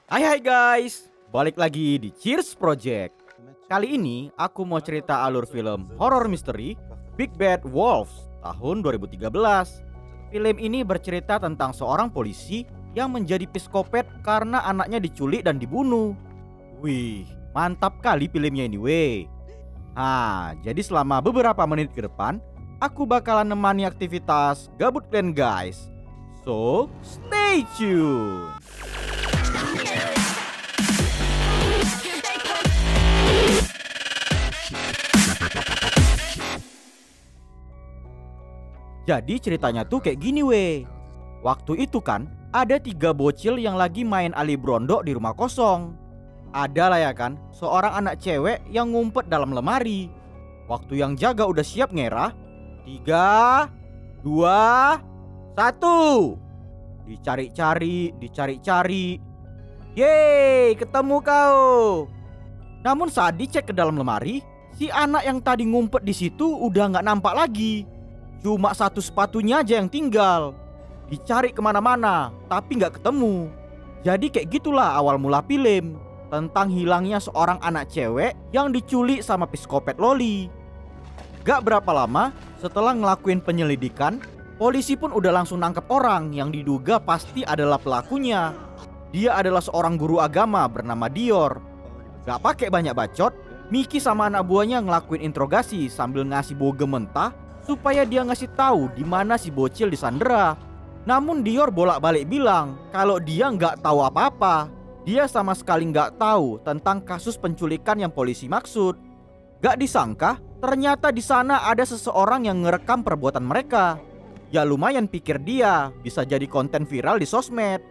Hai guys, balik lagi di Cheers Project. Kali ini aku mau cerita alur film horror misteri Big Bad Wolves tahun 2013. Film ini bercerita tentang seorang polisi yang menjadi psikopat karena anaknya diculik dan dibunuh. Wih, mantap kali filmnya ini weh. Jadi selama beberapa menit ke depan aku bakalan nemani aktivitas gabut kalian guys. So, stay tuned. Jadi ceritanya tuh kayak gini weh. Waktu itu kan ada 3 bocil yang lagi main ali brondok di rumah kosong. Ada lah ya kan, seorang anak cewek yang ngumpet dalam lemari. Waktu yang jaga udah siap ngerah, 3, 2, 1. Dicari-cari. Yeay, ketemu kau. Namun saat dicek ke dalam lemari, si anak yang tadi ngumpet di situ udah nggak nampak lagi. Cuma satu sepatunya aja yang tinggal. Dicari kemana-mana, tapi nggak ketemu. Jadi kayak gitulah awal mula film, tentang hilangnya seorang anak cewek yang diculik sama psikopat loli. Gak berapa lama setelah ngelakuin penyelidikan, polisi pun udah langsung nangkep orang yang diduga pasti adalah pelakunya. Dia adalah seorang guru agama bernama Dior. Gak pakai banyak bacot, Mickey sama anak buahnya ngelakuin interogasi sambil ngasih bogem mentah supaya dia ngasih tahu di mana si bocil disandera. Namun Dior bolak-balik bilang kalau dia nggak tahu apa-apa. Dia sama sekali nggak tahu tentang kasus penculikan yang polisi maksud. Gak disangka ternyata di sana ada seseorang yang ngerekam perbuatan mereka. Ya lumayan pikir dia bisa jadi konten viral di sosmed.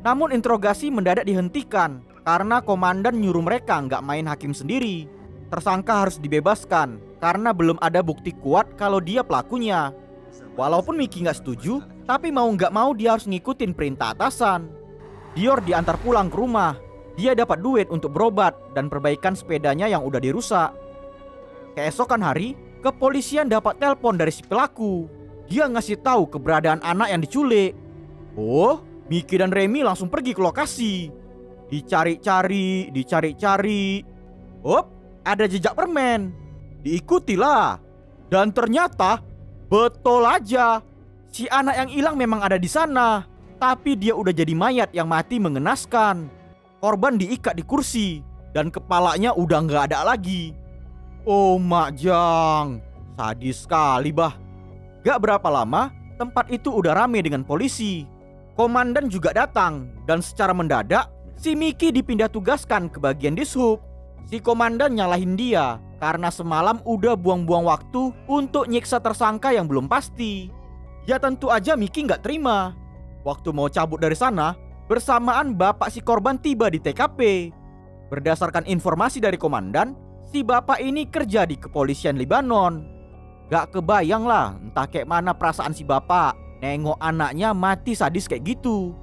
Namun interogasi mendadak dihentikan karena komandan nyuruh mereka nggak main hakim sendiri. Tersangka harus dibebaskan karena belum ada bukti kuat kalau dia pelakunya. Walaupun Mickey nggak setuju, tapi mau nggak mau dia harus ngikutin perintah atasan. Dior diantar pulang ke rumah. Dia dapat duit untuk berobat dan perbaikan sepedanya yang udah dirusak. Keesokan hari, kepolisian dapat telepon dari si pelaku. Dia ngasih tahu keberadaan anak yang diculik. Oh, Mickey dan Remy langsung pergi ke lokasi. Dicari-cari. Ada jejak permen. Diikutilah. Dan ternyata betul aja, si anak yang hilang memang ada di sana. Tapi dia udah jadi mayat yang mati mengenaskan. Korban diikat di kursi dan kepalanya udah nggak ada lagi. Oh mak jang, sadis sekali bah. Gak berapa lama tempat itu udah rame dengan polisi. Komandan juga datang dan secara mendadak si Mickey dipindah tugaskan ke bagian dishub. Si komandan nyalahin dia karena semalam udah buang-buang waktu untuk nyiksa tersangka yang belum pasti. Ya tentu aja Mickey nggak terima. Waktu mau cabut dari sana, bersamaan bapak si korban tiba di TKP. Berdasarkan informasi dari komandan, si bapak ini kerja di kepolisian Libanon. Gak kebayang lah entah kayak mana perasaan si bapak nengok anaknya mati sadis kayak gitu.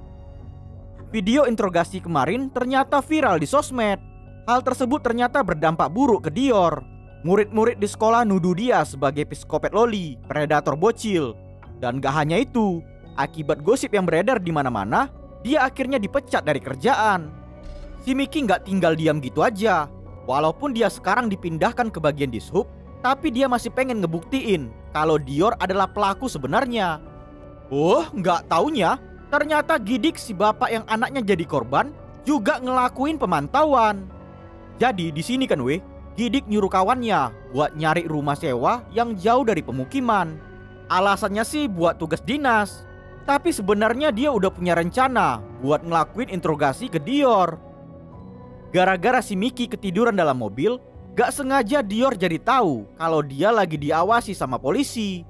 Video interogasi kemarin ternyata viral di sosmed. Hal tersebut ternyata berdampak buruk ke Dior. Murid-murid di sekolah nuduh dia sebagai psikopat loli, predator bocil. Dan gak hanya itu, akibat gosip yang beredar di mana-mana, dia akhirnya dipecat dari kerjaan. Si Mickey gak tinggal diam gitu aja. Walaupun dia sekarang dipindahkan ke bagian dishub, tapi dia masih pengen ngebuktiin kalau Dior adalah pelaku sebenarnya. Oh, gak taunya ternyata Gidik si bapak yang anaknya jadi korban juga ngelakuin pemantauan. Jadi di sini kan Gidik nyuruh kawannya buat nyari rumah sewa yang jauh dari pemukiman. Alasannya sih buat tugas dinas. Tapi sebenarnya dia udah punya rencana buat ngelakuin interogasi ke Dior. Gara-gara si Mickey ketiduran dalam mobil, gak sengaja Dior jadi tahu kalau dia lagi diawasi sama polisi.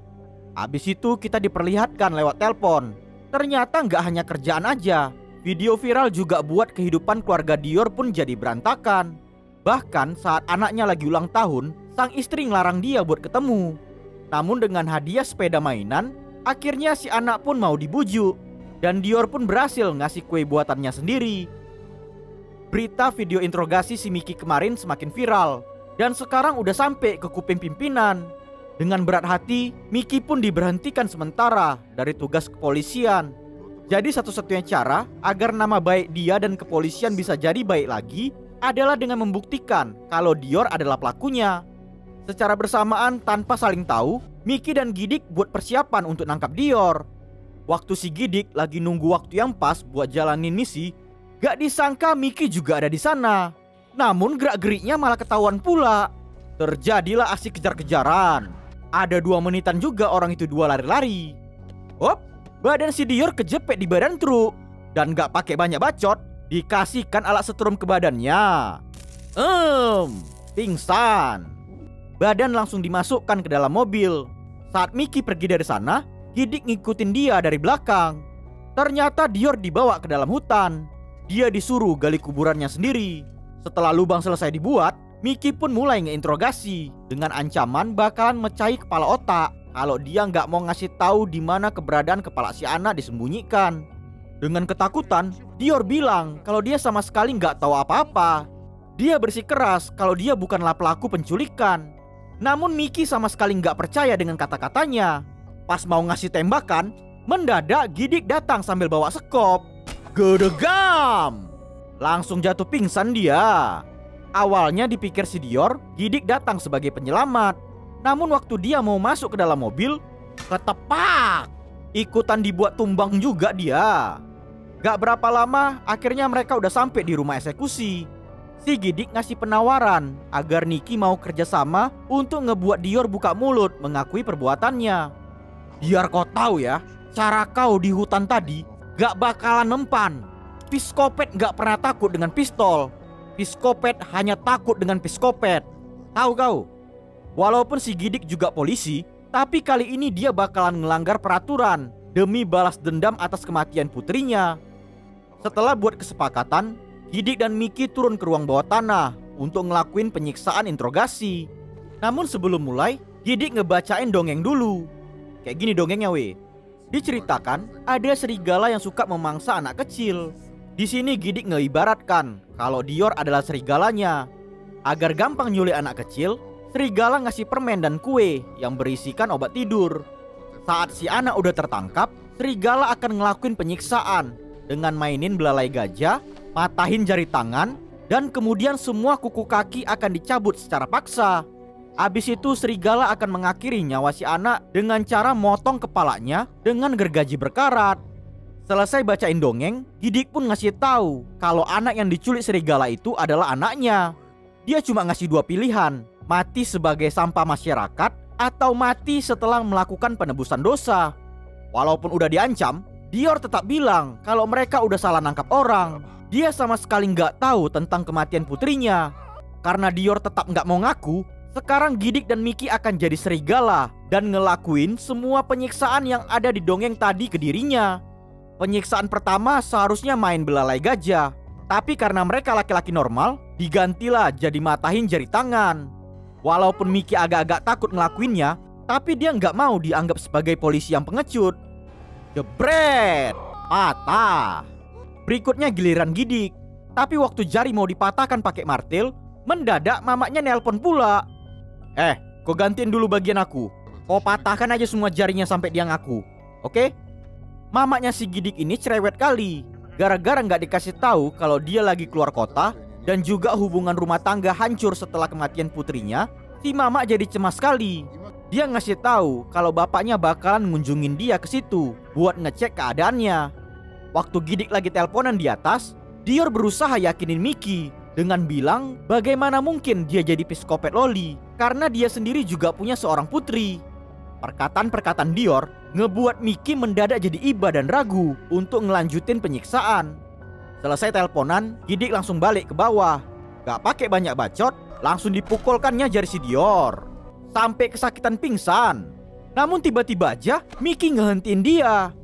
Habis itu kita diperlihatkan lewat telepon. Ternyata gak hanya kerjaan aja, video viral juga buat kehidupan keluarga Dior pun jadi berantakan. Bahkan saat anaknya lagi ulang tahun, sang istri ngelarang dia buat ketemu. Namun dengan hadiah sepeda mainan, akhirnya si anak pun mau dibujuk. Dan Dior pun berhasil ngasih kue buatannya sendiri. Berita video interogasi si Mickey kemarin semakin viral. Dan sekarang udah sampai ke kuping pimpinan. Dengan berat hati, Mickey pun diberhentikan sementara dari tugas kepolisian. Jadi satu-satunya cara agar nama baik dia dan kepolisian bisa jadi baik lagi adalah dengan membuktikan kalau Dior adalah pelakunya. Secara bersamaan tanpa saling tahu, Mickey dan Gidik buat persiapan untuk nangkap Dior. Waktu si Gidik lagi nunggu waktu yang pas buat jalanin misi, gak disangka Mickey juga ada di sana. Namun gerak-geriknya malah ketahuan pula. Terjadilah aksi kejar-kejaran. Ada 2 menitan juga orang itu dua lari-lari. Hop, badan si Dior kejepit di badan truk. Dan gak pakai banyak bacot, dikasihkan alat setrum ke badannya. Pingsan. Badan langsung dimasukkan ke dalam mobil. Saat Mickey pergi dari sana, Gidik ngikutin dia dari belakang. Ternyata Dior dibawa ke dalam hutan. Dia disuruh gali kuburannya sendiri. Setelah lubang selesai dibuat, Mickey pun mulai ngeinterogasi dengan ancaman bakalan mecahi kepala otak kalau dia nggak mau ngasih tahu di mana keberadaan kepala si anak disembunyikan. Dengan ketakutan, Dior bilang kalau dia sama sekali nggak tahu apa-apa. Dia bersikeras kalau dia bukanlah pelaku penculikan. Namun Mickey sama sekali nggak percaya dengan kata-katanya. Pas mau ngasih tembakan, mendadak Gidik datang sambil bawa sekop. Gedegam! Langsung jatuh pingsan dia. Awalnya dipikir si Dior, Gidik datang sebagai penyelamat. Namun waktu dia mau masuk ke dalam mobil, ketepak! Ikutan dibuat tumbang juga dia. Gak berapa lama, akhirnya mereka udah sampai di rumah eksekusi. Si Gidik ngasih penawaran agar Nicky mau kerjasama untuk ngebuat Dior buka mulut mengakui perbuatannya. Biar kau tahu ya, cara kau di hutan tadi gak bakalan mempan. Psikopet gak pernah takut dengan pistol. Psikopet hanya takut dengan psikopet. Tahu kau? Walaupun si Gidik juga polisi, tapi kali ini dia bakalan ngelanggar peraturan demi balas dendam atas kematian putrinya. Setelah buat kesepakatan, Gidik dan Mickey turun ke ruang bawah tanah untuk ngelakuin penyiksaan interogasi. Namun sebelum mulai, Gidik ngebacain dongeng dulu. Kayak gini dongengnya weh. Diceritakan ada serigala yang suka memangsa anak kecil. Di sini Gidik ngeibaratkan kalau Dior adalah serigalanya. Agar gampang nyulik anak kecil, serigala ngasih permen dan kue yang berisikan obat tidur. Saat si anak udah tertangkap, serigala akan ngelakuin penyiksaan dengan mainin belalai gajah, matahin jari tangan, dan kemudian semua kuku kaki akan dicabut secara paksa. Abis itu serigala akan mengakhiri nyawa si anak dengan cara motong kepalanya dengan gergaji berkarat. Selesai bacain dongeng, Gidik pun ngasih tahu kalau anak yang diculik serigala itu adalah anaknya. Dia cuma ngasih 2 pilihan, mati sebagai sampah masyarakat atau mati setelah melakukan penebusan dosa. Walaupun udah diancam, Dior tetap bilang kalau mereka udah salah nangkap orang. Dia sama sekali nggak tahu tentang kematian putrinya. Karena Dior tetap nggak mau ngaku, sekarang Gidik dan Mickey akan jadi serigala dan ngelakuin semua penyiksaan yang ada di dongeng tadi ke dirinya. Penyiksaan pertama seharusnya main belalai gajah, tapi karena mereka laki-laki normal, digantilah jadi matahin jari tangan. Walaupun Mickey agak-agak takut ngelakuinnya, tapi dia nggak mau dianggap sebagai polisi yang pengecut. Jebret! Patah! Berikutnya giliran Gidik. Tapi waktu jari mau dipatahkan pakai martil, mendadak mamaknya nelpon pula. Kau gantiin dulu bagian aku. Kau patahkan aja semua jarinya sampai dia ngaku. Oke? Mamaknya si Gidik ini cerewet kali. Gara-gara nggak dikasih tahu kalau dia lagi keluar kota dan juga hubungan rumah tangga hancur setelah kematian putrinya, si mama jadi cemas sekali. Dia ngasih tahu kalau bapaknya bakalan ngunjungin dia ke situ buat ngecek keadaannya. Waktu Gidik lagi teleponan di atas, Dior berusaha yakinin Mickey dengan bilang bagaimana mungkin dia jadi psikopat loli karena dia sendiri juga punya seorang putri. Perkataan-perkataan Dior ngebuat Mickey mendadak jadi iba dan ragu untuk ngelanjutin penyiksaan. Selesai teleponan, Gidik langsung balik ke bawah. Gak pakai banyak bacot, langsung dipukulkannya jari si Dior sampai kesakitan pingsan. Namun tiba-tiba aja Mickey ngehentiin dia.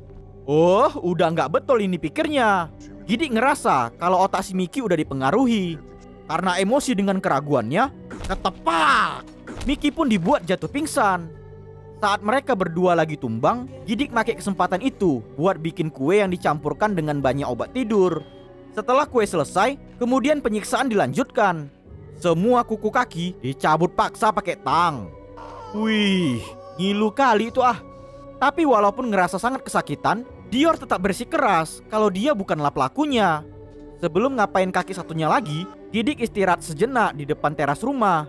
Oh, udah nggak betul ini pikirnya. Gidik ngerasa kalau otak si Mickey udah dipengaruhi. Karena emosi dengan keraguannya, ketepak! Mickey pun dibuat jatuh pingsan. Saat mereka berdua lagi tumbang, Gidik pakai kesempatan itu buat bikin kue yang dicampurkan dengan banyak obat tidur. Setelah kue selesai, kemudian penyiksaan dilanjutkan. Semua kuku kaki dicabut paksa pakai tang. Wih, ngilu kali itu ah. Tapi walaupun ngerasa sangat kesakitan, Dior tetap bersikeras kalau dia bukanlah pelakunya. Sebelum ngapain kaki satunya lagi, Gidik istirahat sejenak di depan teras rumah.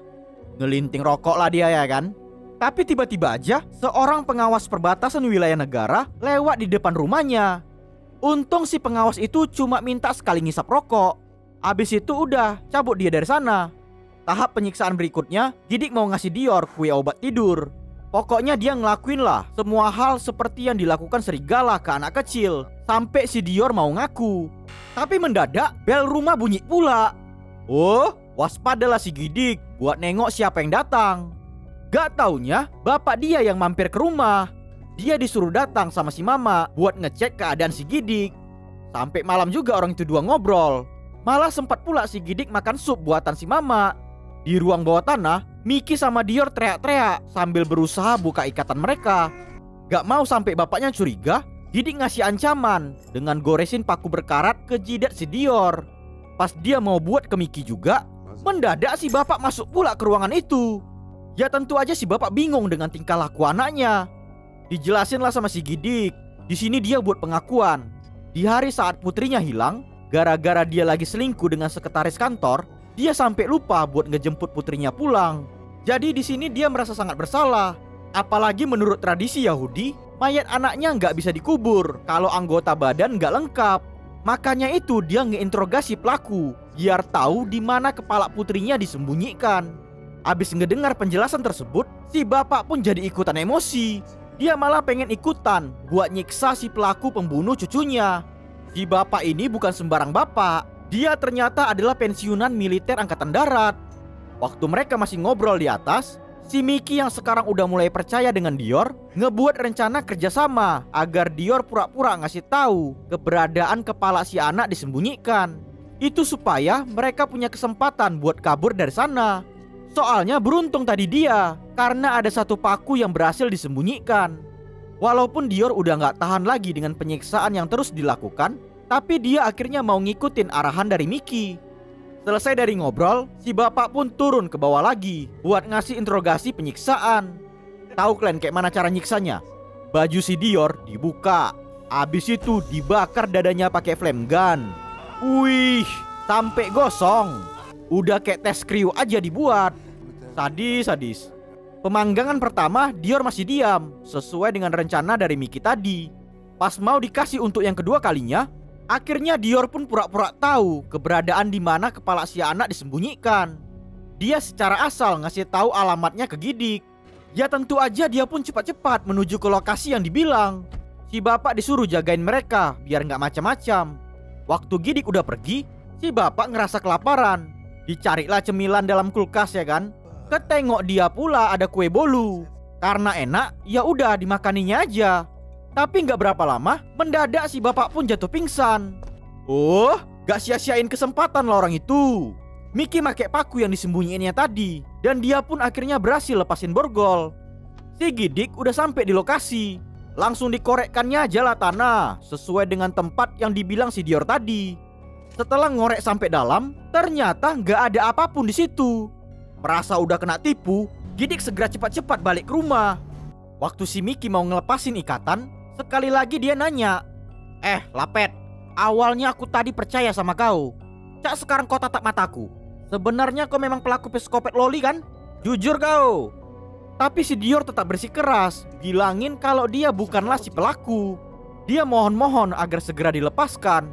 Ngelinting rokok lah dia ya kan. Tapi tiba-tiba aja seorang pengawas perbatasan wilayah negara lewat di depan rumahnya. Untung si pengawas itu cuma minta sekali ngisap rokok. Abis itu udah cabut dia dari sana. Tahap penyiksaan berikutnya, Gidik mau ngasih Dior kue obat tidur. Pokoknya dia ngelakuin lah semua hal seperti yang dilakukan serigala ke anak kecil, sampai si Dior mau ngaku. Tapi mendadak bel rumah bunyi pula. Oh, waspadalah si Gidik buat nengok siapa yang datang. Gak taunya bapak dia yang mampir ke rumah. Dia disuruh datang sama si mama buat ngecek keadaan si Gidik. Sampai malam juga orang itu dua ngobrol. Malah sempat pula si Gidik makan sup buatan si mama. Di ruang bawah tanah, Miki sama Dior teriak-teriak sambil berusaha buka ikatan mereka. Gak mau sampai bapaknya curiga, Gidik ngasih ancaman dengan goresin paku berkarat ke jidat si Dior. Pas dia mau buat ke Miki juga, mendadak si bapak masuk pula ke ruangan itu. Ya tentu aja si bapak bingung dengan tingkah laku anaknya. Dijelasin lah sama si Gidik. Di sini dia buat pengakuan. Di hari saat putrinya hilang, gara-gara dia lagi selingkuh dengan sekretaris kantor, dia sampai lupa buat ngejemput putrinya pulang. Jadi di sini dia merasa sangat bersalah. Apalagi menurut tradisi Yahudi, mayat anaknya nggak bisa dikubur kalau anggota badan nggak lengkap. Makanya itu dia ngeinterogasi pelaku biar tahu di mana kepala putrinya disembunyikan. Abis ngedengar penjelasan tersebut, si bapak pun jadi ikutan emosi. Dia malah pengen ikutan buat nyiksa si pelaku pembunuh cucunya. Si bapak ini bukan sembarang bapak. Dia ternyata adalah pensiunan militer angkatan darat. Waktu mereka masih ngobrol di atas, si Miki yang sekarang udah mulai percaya dengan Dior ngebuat rencana kerjasama agar Dior pura-pura ngasih tahu keberadaan kepala si anak disembunyikan. Itu supaya mereka punya kesempatan buat kabur dari sana. Soalnya beruntung tadi dia, karena ada satu paku yang berhasil disembunyikan. Walaupun Dior udah gak tahan lagi dengan penyiksaan yang terus dilakukan, tapi dia akhirnya mau ngikutin arahan dari Miki. Selesai dari ngobrol, si bapak pun turun ke bawah lagi buat ngasih interogasi penyiksaan. Tahu kalian kayak mana cara nyiksanya? Baju si Dior dibuka, abis itu dibakar dadanya pakai flame gun. Wih, sampai gosong. Udah kayak tes kriu aja dibuat. Sadis. Pemanggangan pertama Dior masih diam, sesuai dengan rencana dari Miki tadi. Pas mau dikasih untuk yang kedua kalinya, akhirnya Dior pun pura-pura tahu keberadaan di mana kepala si anak disembunyikan. Dia secara asal ngasih tahu alamatnya ke Gidik. Ya tentu aja dia pun cepat-cepat menuju ke lokasi yang dibilang. Si bapak disuruh jagain mereka biar nggak macam-macam. Waktu Gidik udah pergi, si bapak ngerasa kelaparan. Dicarilah cemilan dalam kulkas ya kan. Ketengok dia pula ada kue bolu. Karena enak, ya udah dimakaninya aja. Tapi nggak berapa lama, mendadak si bapak pun jatuh pingsan. Oh, gak sia-siain kesempatan lah orang itu. Miki make paku yang disembunyiinnya tadi, dan dia pun akhirnya berhasil lepasin borgol. Si Gidik udah sampai di lokasi. Langsung dikorekkannya aja lah tanah, sesuai dengan tempat yang dibilang si Dior tadi. Setelah ngorek sampai dalam, ternyata nggak ada apapun di situ. Merasa udah kena tipu, Gidik segera cepat-cepat balik ke rumah. Waktu si Miki mau ngelepasin ikatan, sekali lagi dia nanya, Lapet, awalnya aku tadi percaya sama kau. Cak sekarang kau tatap mataku. Sebenarnya kau memang pelaku psikopet loli kan? Jujur kau. Tapi si Dior tetap bersikeras, bilangin kalau dia bukanlah si pelaku. Dia mohon-mohon agar segera dilepaskan.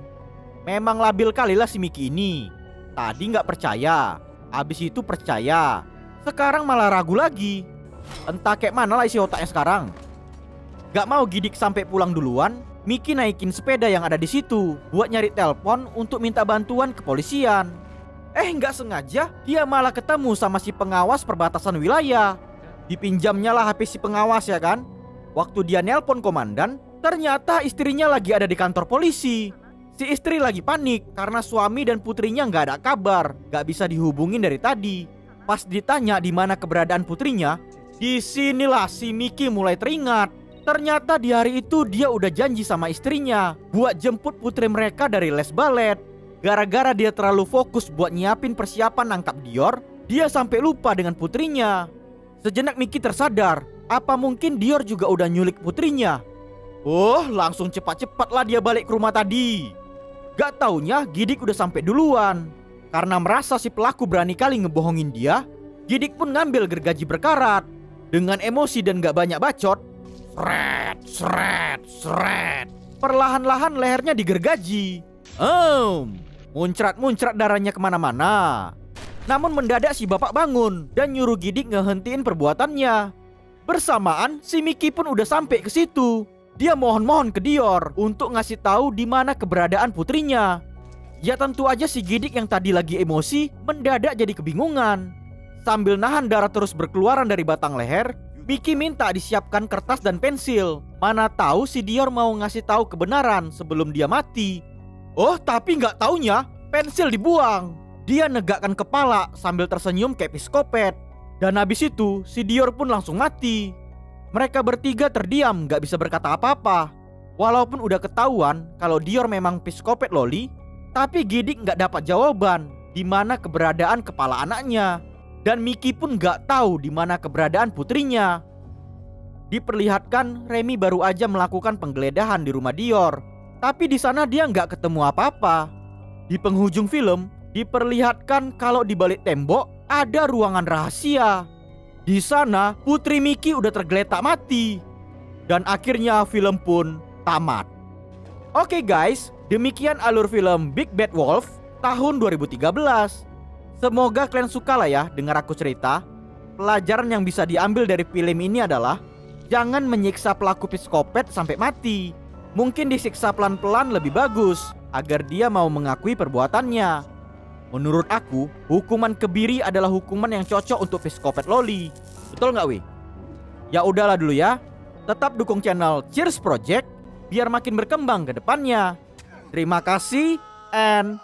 Memang labil kalilah si Miki ini. Tadi nggak percaya, abis itu percaya. Sekarang malah ragu lagi. Entah kayak mana lah isi otaknya sekarang. Gak mau Gidik sampai pulang duluan, Miki naikin sepeda yang ada di situ buat nyari telepon untuk minta bantuan kepolisian. Nggak sengaja dia malah ketemu sama si pengawas perbatasan wilayah. Dipinjamnya lah HP si pengawas ya kan. Waktu dia nelpon komandan, ternyata istrinya lagi ada di kantor polisi. Si istri lagi panik karena suami dan putrinya nggak ada kabar, nggak bisa dihubungin dari tadi. Pas ditanya di mana keberadaan putrinya, disinilah si Miki mulai teringat. Ternyata di hari itu dia udah janji sama istrinya buat jemput putri mereka dari les balet. Gara-gara dia terlalu fokus buat nyiapin persiapan nangkap Dior, dia sampai lupa dengan putrinya. Sejenak Miki tersadar, apa mungkin Dior juga udah nyulik putrinya? Oh, langsung cepat-cepatlah dia balik ke rumah tadi. Gak taunya Gidik udah sampai duluan. Karena merasa si pelaku berani kali ngebohongin dia, Gidik pun ngambil gergaji berkarat. Dengan emosi dan gak banyak bacot, sret, sret, sret. Perlahan-lahan lehernya digergaji. Muncrat-muncrat darahnya kemana-mana. Namun mendadak si bapak bangun dan nyuruh Gidik ngehentiin perbuatannya. Bersamaan si Mickey pun udah sampai ke situ. Dia mohon-mohon ke Dior untuk ngasih tahu di mana keberadaan putrinya. Ya tentu aja si Gidik yang tadi lagi emosi mendadak jadi kebingungan. Sambil nahan darah terus berkeluaran dari batang leher, Mickey minta disiapkan kertas dan pensil. Mana tahu si Dior mau ngasih tahu kebenaran sebelum dia mati. Oh, tapi nggak taunya pensil dibuang. Dia negakkan kepala sambil tersenyum kayak psikopat. Dan habis itu si Dior pun langsung mati. Mereka bertiga terdiam, gak bisa berkata apa-apa. Walaupun udah ketahuan kalau Dior memang psikopat loli, tapi Gidik gak dapat jawaban di mana keberadaan kepala anaknya. Dan Mickey pun gak tahu di mana keberadaan putrinya. Diperlihatkan Remy baru aja melakukan penggeledahan di rumah Dior, tapi di sana dia gak ketemu apa-apa. Di penghujung film diperlihatkan kalau di balik tembok ada ruangan rahasia. Di sana putri Mickey udah tergeletak mati. Dan akhirnya film pun tamat. Oke guys, demikian alur film Big Bad Wolf tahun 2013. Semoga kalian suka lah ya dengar aku cerita. Pelajaran yang bisa diambil dari film ini adalah jangan menyiksa pelaku psikopat sampai mati. Mungkin disiksa pelan-pelan lebih bagus agar dia mau mengakui perbuatannya. Menurut aku, hukuman kebiri adalah hukuman yang cocok untuk psikopat loli. Betul nggak, weh? Ya udahlah dulu ya. Tetap dukung channel Cheers Project biar makin berkembang ke depannya. Terima kasih and